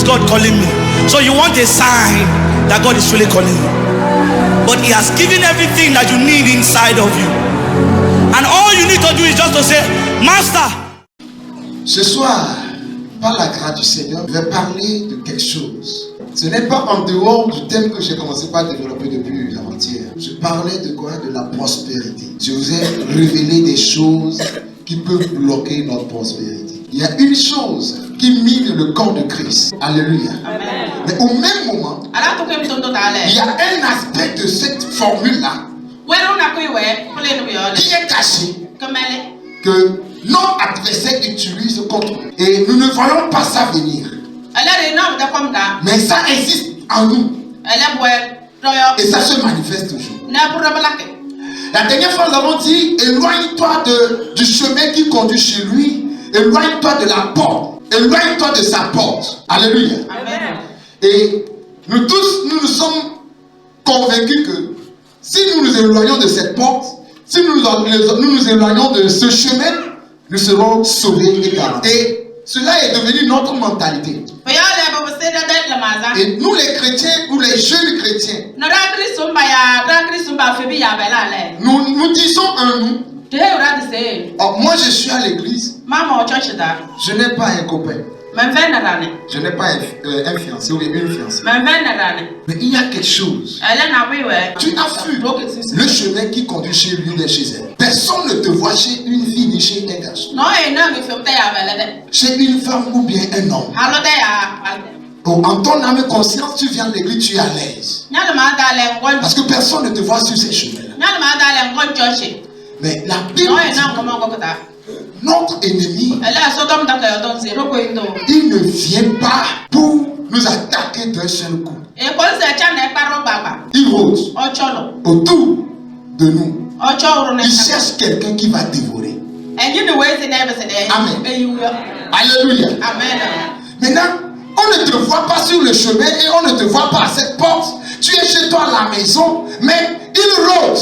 God calling me? So you want a sign that God is really calling you. But He has given everything that you need inside of you. And all you need to do is just to say, Master. Ce soir, par la grâce du Seigneur, je vais parler de quelque chose. Ce n'est pas en dehors du thème que j'ai commencé par développer depuis avant-hier. Je parlais de quoi? De la prospérité. Je vous ai révélé des choses qui peuvent bloquer notre prospérité. Il y a une chose qui mine le corps de Christ. Alléluia. Amen. Mais au même moment, il y a un aspect de cette formule-là qui est caché, que notre adversaire utilise contre nous. Et nous ne voyons pas ça venir. Mais ça existe en nous. Et ça se manifeste toujours. La dernière fois, nous avons dit, éloigne-toi du chemin qui conduit chez lui. Éloigne-toi de la porte. Éloigne-toi de sa porte. Alléluia. Amen. Et nous tous, nous sommes convaincus que si nous nous éloignons de cette porte, si nous nous éloignons de ce chemin, nous serons sauvés et gardés. Et cela est devenu notre mentalité. Et nous les chrétiens, ou les jeunes chrétiens, nous disons un nous. Oh, moi je suis à l'église. Je n'ai pas un copain. Je n'ai pas un fiancé ou une fiancée. Mais il y a quelque chose. Tu as vu le chemin qui conduit chez lui et chez elle. Personne ne te voit chez une fille ni chez un garçon. Chez une femme ou bien un homme. Oh, en ton âme et conscience, tu viens de l'église, tu es à l'aise. Parce que personne ne te voit sur ces chemins-là. Mais la Bible dit, notre ennemi, il ne vient pas pour nous attaquer d'un seul coup. Il rôde autour de nous. Il cherche quelqu'un qui va dévorer. Amen. Alléluia. Amen. Maintenant, on ne te voit pas sur le chemin et on ne te voit pas à cette porte. Tu es chez toi à la maison, mais il rôde.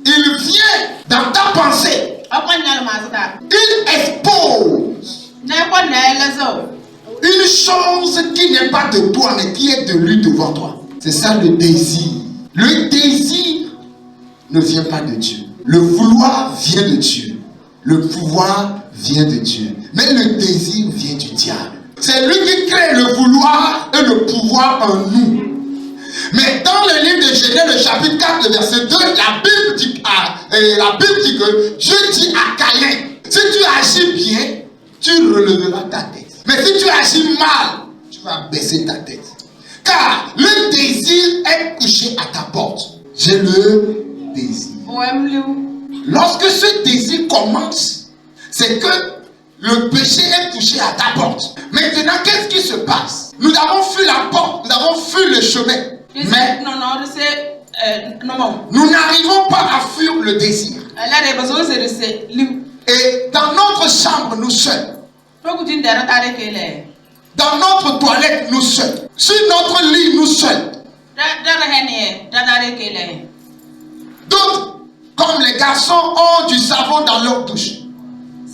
Il vient dans ta pensée. Il expose une chose qui n'est pas de toi, mais qui est de lui devant toi. C'est ça le désir. Le désir ne vient pas de Dieu. Le vouloir vient de Dieu. Le pouvoir vient de Dieu. Mais le désir vient du diable. C'est lui qui crée le vouloir et le pouvoir en nous. Mais dans le livre de Genèse, le chapitre 4, le verset 2, la Bible dit que Dieu dit à Caïn, si tu agis bien, tu relèveras ta tête. Mais si tu agis mal, tu vas baisser ta tête. Car le désir est couché à ta porte. J'ai le désir. Lorsque ce désir commence, c'est que le péché est touché à ta porte. Maintenant, qu'est-ce qui se passe? Nous avons fui la porte, nous avons fui le chemin. Mais nous n'arrivons pas à fuir le désir. Et dans notre chambre, nous seuls. Dans notre toilette, nous seuls. Sur notre lit, nous seuls. D'autres, comme les garçons, ont du savon dans leur douche.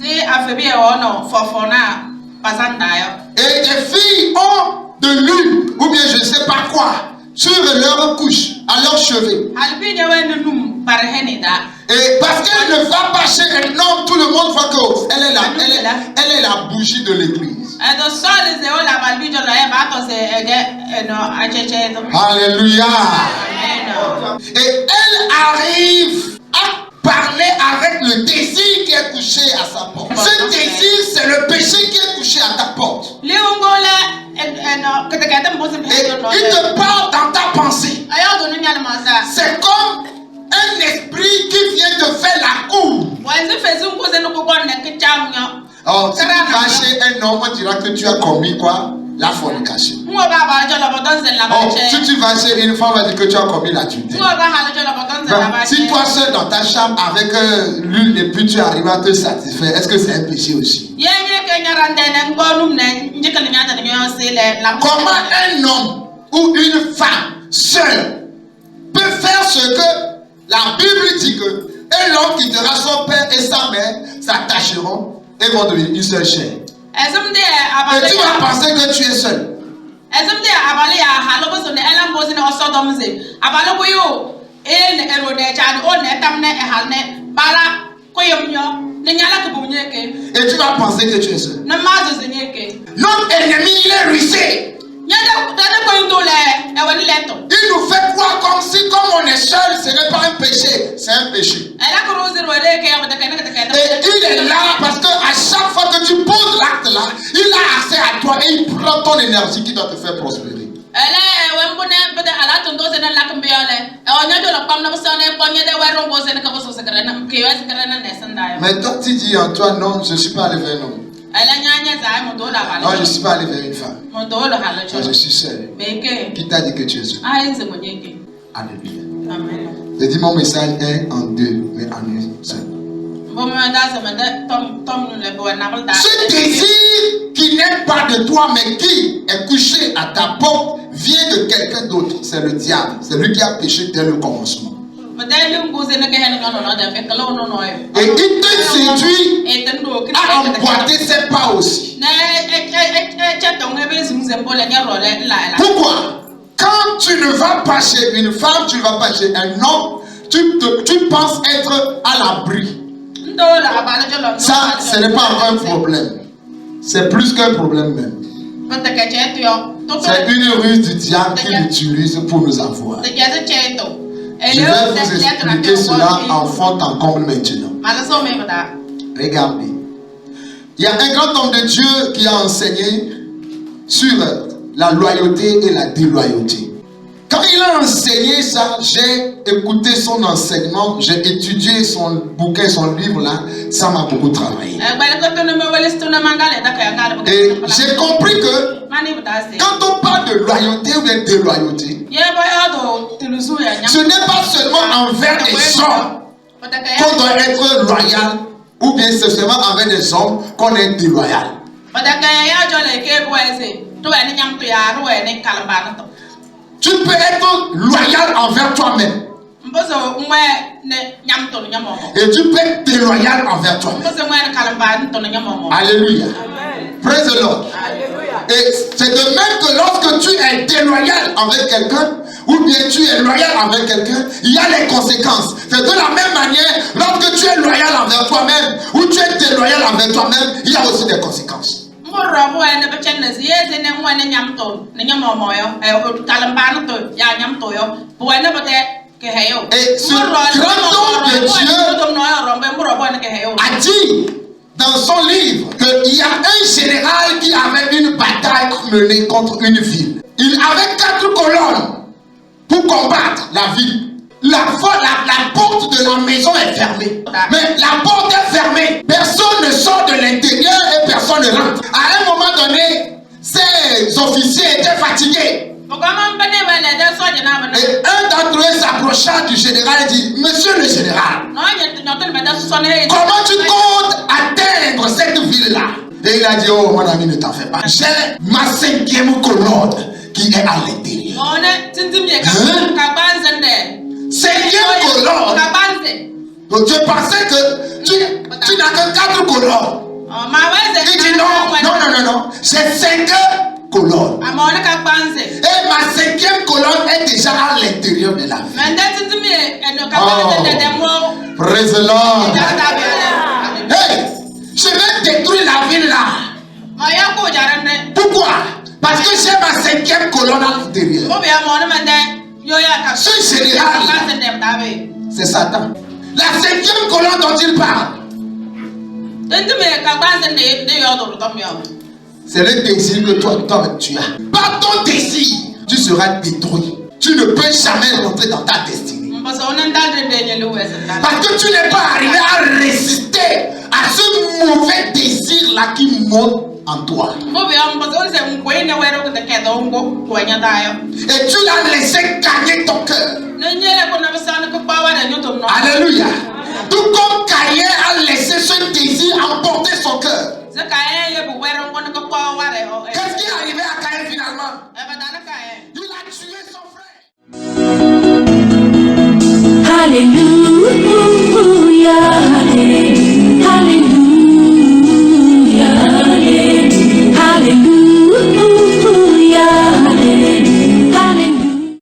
Et des filles ont de l'huile, ou bien je ne sais pas quoi, sur leur couche, à leurs cheveux. Et parce qu'elle ne va pas chez un homme, tout le monde voit qu'elle est la bougie de l'église. Alléluia. Et elle arrive à parler avec le désir qui est couché à sa porte. Ce désir, c'est le péché qui est couché à ta porte. Et il te parle dans ta pensée. C'est comme un esprit qui vient te faire la cour. Oh, si tu vas chez un homme, on dira que tu as commis quoi? La fornication. Oh, si tu vas chez une femme, on va dire que tu as commis l'adultère. Si toi seul dans ta chambre avec l'huile et puis tu arrives à te satisfaire, est-ce que c'est un péché aussi? Comment un homme ou une femme seule peut faire ce que la Bible dit que un homme quittera son père et sa mère s'attacheront et vont devenir une seule chair. Et tu vas penser que tu es seul. Et tu vas penser que tu es seul. Notre ennemi, il est rusé. Il nous fait croire comme si, comme on est seul, ce n'est pas un péché, c'est un péché. Et il est là parce qu'à chaque fois que tu poses l'acte là, il a accès à toi et il prend ton énergie qui doit te faire prospérer. Mais toi tu dis en toi, non, je ne suis pas allé vers un homme. Non, je ne suis pas allé vers une femme. Non, je suis seul. Qui t'a dit que tu es seul? Alléluia. J'ai dit mon message est en deux, mais en une seule. Ce désir qui n'est pas de toi, mais qui est couché à ta porte, vient de quelqu'un d'autre. C'est le diable. C'est lui qui a péché dès le commencement. Et il te séduit à emboîter ses pas aussi. Pourquoi? Quand tu ne vas pas chez une femme, tu ne vas pas chez un homme, tu penses être à l'abri. Ça, ce n'est pas un problème. C'est plus qu'un problème même. C'est une ruse du diable qu'il utilise pour nous avoir. Je vais vous expliquer cela en fond en comble maintenant. Regardez. Il y a un grand homme de Dieu qui a enseigné sur la loyauté et la déloyauté. Quand il a enseigné ça, j'ai écouté son enseignement, j'ai étudié son bouquin, son livre là, ça m'a beaucoup travaillé. Et j'ai compris que quand on parle de loyauté ou de déloyauté, ce n'est pas seulement envers les hommes qu'on doit être loyal, ou bien c'est seulement envers les hommes qu'on est déloyal. Tu peux être loyal envers toi-même. Et tu peux être déloyal envers toi-même. Alléluia. Praise the Lord. Et c'est de même que lorsque tu es déloyal avec quelqu'un, ou bien tu es loyal avec quelqu'un, il y a les conséquences. C'est de la même manière, lorsque tu es loyal envers toi-même, ou tu es déloyal envers toi-même, il y a aussi des conséquences. Et ce grand homme de Dieu a dit dans son livre qu'il y a un général qui avait une bataille menée contre une ville. Il avait 4 colonnes pour combattre la ville. La porte de la maison est fermée. Mais la porte est fermée. Personne ne sort de l'intérieur et personne ne rentre. À un moment donné, ces officiers étaient fatigués. Et un d'entre eux s'approcha du général et dit: Monsieur le général, comment tu comptes atteindre cette ville-là? Et il a dit: oh mon ami, ne t'en fais pas. J'ai ma 5e colonne qui est à l'intérieur. 5e colonne. Donc je pensais que tu n'as que 4 colonnes. Il dit non. J'ai 5 colonnes. Et ma 5e colonne est déjà à l'intérieur de la ville. Oh, praise the Lord. Hey, je vais détruire la ville là. Pourquoi? Parce que j'ai ma 5e colonne à l'intérieur. Ce général, c'est Satan. La 5e colonne dont il parle, c'est le désir que toi tu as. Par ton désir, tu seras détruit. Tu ne peux jamais rentrer dans ta destinée. Parce que tu n'es pas arrivé à résister à ce mauvais désir là qui monte en toi. Et tu l'as laissé gagner ton cœur. Alléluia. Tout comme Caïn a laissé ce désir emporter son cœur. Qu'est-ce qui est arrivé à Caïn finalement? Il a tué son frère. Alléluia, alléluia.